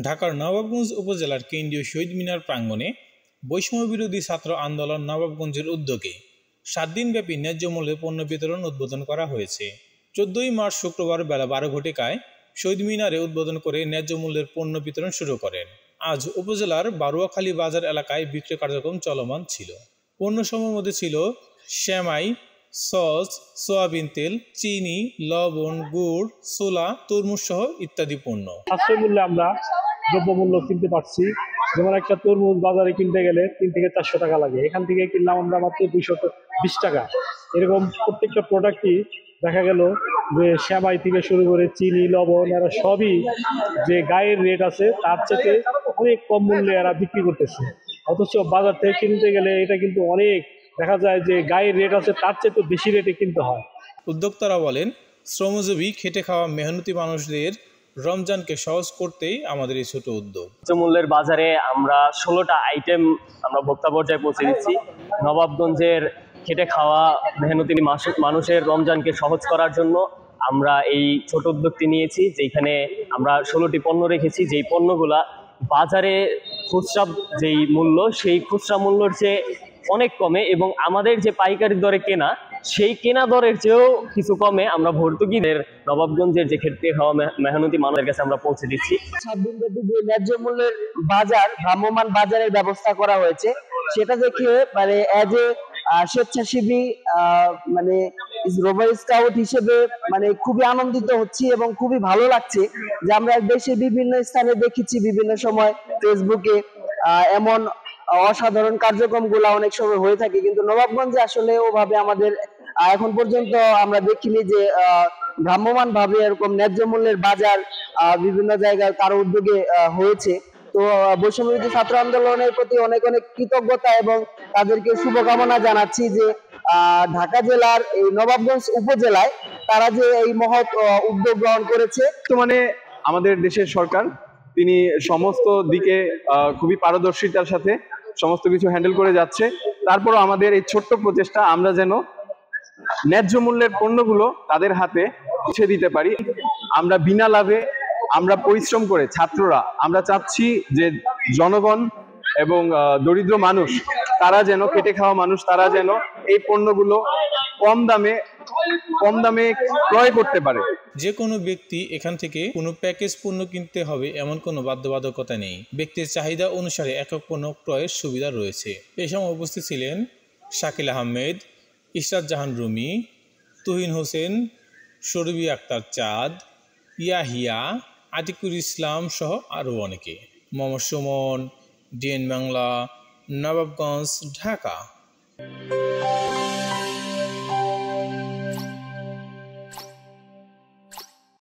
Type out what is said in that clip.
ঢাকার নবাবগঞ্জ উপজেলার কেন্দ্রীয় শহীদ মিনার প্রাঙ্গণে বৈষম্যবিরোধী ছাত্র আন্দোলন নবাবগঞ্জের উদ্যোগে 7 দিনব্যাপী ন্যায্য মূল্যে পণ্য বিতরণ উদ্বোধন করা হয়েছে। 14 মার্চ শুক্রবার বেলা 12 ঘটিকায় শহীদ মিনারে উদ্বোধন করে ন্যায্য মূল্যের পণ্য বিতরণ শুরু করেন। আজ উপজেলার বারুয়াখালী বাজার এলাকায় বিক্রয় কার্যক্রম চলমান ছিল। পণ্যসমূহের মধ্যে ছিল সেমাই, সস, সয়াবিন তেল, চিনি, লবণ, গুড়, ছোলা, তরমুজ সহ ইত্যাদি পণ্য। সাশ্রয় মূল্যে আমরা দ্রব্যমূল্য কিনতে পারছি। যেমন একটা তরমুজ বাজারে কিনতে গেলে 3 থেকে 400 টাকা লাগে, এখান থেকে কিনলাম আমরা মাত্র 220 টাকা। এরকম প্রত্যেকটা প্রোডাক্টই দেখা গেল যে সেমাই থেকে শুরু করে চিনি, লবণ, এরা সবই যে গায়ের রেট আছে তার চেয়ে অনেক কম মূল্যে এরা বিক্রি করতেছে। অথচ বাজার থেকে কিনতে গেলে এটা কিন্তু অনেক দেখা যায় যে গায়ের রেট আছে তার চেয়ে তো বেশি রেটে কিনতে হয়। উদ্যোক্তারা বলেন, শ্রমজীবী খেটে খাওয়া মেহনতি মানুষদের রমজানকে সহজ করতেই আমাদের এই ছোট উদ্যোগ। মূল্যের বাজারে আমরা 16টা আইটেম আমরা ভোক্তা পর্যায়ে পৌঁছে দিচ্ছি। নবাবগঞ্জের খেটে খাওয়া মেহনতি মানুষের রমজানকে সহজ করার জন্য আমরা এই ছোট উদ্যোগটি নিয়েছি, যেখানে আমরা 16টি পণ্য রেখেছি, যেই পণ্যগুলা বাজারে খুচরা যেই মূল্য সেই খুচরা মূল্যর চেয়ে অনেক কমে এবং আমাদের যে পাইকারি দরে কেনা সেই কেনা দরের চেয়েও কিছু কমে আমরা ভর্তুকিদের নবাবগঞ্জের যে খেটে খাওয়া মেহনতি মানুষের কাছে আমরা পৌঁছে দিচ্ছি। 7 দিনব্যাপী যে ন্যায্য মূল্যের বাজার, ভ্রাম্যমাণ বাজারের ব্যবস্থা করা হয়েছে, সেটা দেখে মানে এজ এ স্বেচ্ছাসেবী মানে রোভার স্কাউট হিসেবে মানে খুবই আনন্দিত হচ্ছি এবং খুবই ভালো লাগছে যে আমরা দেশের বিভিন্ন স্থানে দেখেছি বিভিন্ন সময় ফেসবুকে এমন অসাধারণ কার্যক্রমগুলো অনেক সময় হয়ে থাকে, কিন্তু নবাবগঞ্জে আসলে ওভাবে আমাদের এখন পর্যন্ত আমরা দেখিনি যে ভ্রাম্যমাণ ভাবে এরকম ন্যায্য মূল্যের বাজার বিভিন্ন জায়গায় কারো উদ্যোগে হয়েছে। তো বৈষম্যবিরোধী ছাত্র আন্দোলনের প্রতি অনেক অনেক কৃতজ্ঞতা এবং তাদেরকে শুভকামনা জানাচ্ছি যে ঢাকা জেলার এই নবাবগঞ্জ উপজেলায় তারা যে এই মহৎ উদ্যোগ গ্রহণ করেছে। বর্তমানে আমাদের দেশের সরকার তিনি সমস্ত দিকে খুবই পারদর্শিতার সাথে সমস্ত কিছু হ্যান্ডেল করে যাচ্ছে। তারপরও আমাদের এই ছোট্ট প্রচেষ্টা আমরা যেন ন্যায্য মূল্যের পণ্যগুলো তাদের হাতে পৌঁছে দিতে পারি। আমরা বিনা লাভে আমরা পরিশ্রম করে ছাত্ররা আমরা চাচ্ছি যে জনগণ এবং দরিদ্র মানুষ তারা যেন খেটে খাওয়া মানুষ তারা যেন এই পণ্যগুলো কম দামে ক্রয় করতে পারে। যে কোনো ব্যক্তি এখান থেকে কোনো প্যাকেজ পণ্য কিনতে হবে এমন কোনো বাধ্যবাধকতা নেই। ব্যক্তির চাহিদা অনুসারে একক পণ্য ক্রয়ের সুবিধা রয়েছে। এই সময় উপস্থিত ছিলেন শাকিল আহমেদ, ইশরাত জাহান রুমি, তুহিন হোসেন, শরবি আক্তার চাঁদ, ইয়াহিয়া, আতিকুর ইসলাম সহ আরও অনেকে। মোহাম্মদ সুমন, ডিএন বাংলা, নবাবগঞ্জ, ঢাকা।